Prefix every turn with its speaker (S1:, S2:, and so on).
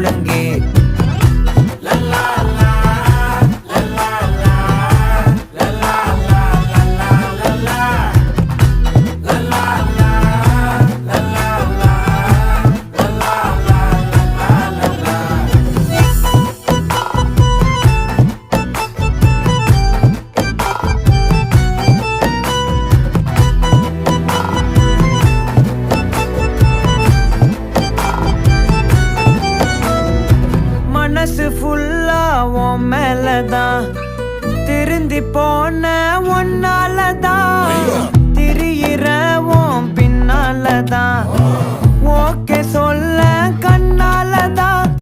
S1: ஒழுங்கே மனசு ஃபுல்லா உன் மேலதான் திருந்தி போன ஒன்னாலதான் திரியிற உன் பின்னாலதான் ஓகே சொல்ல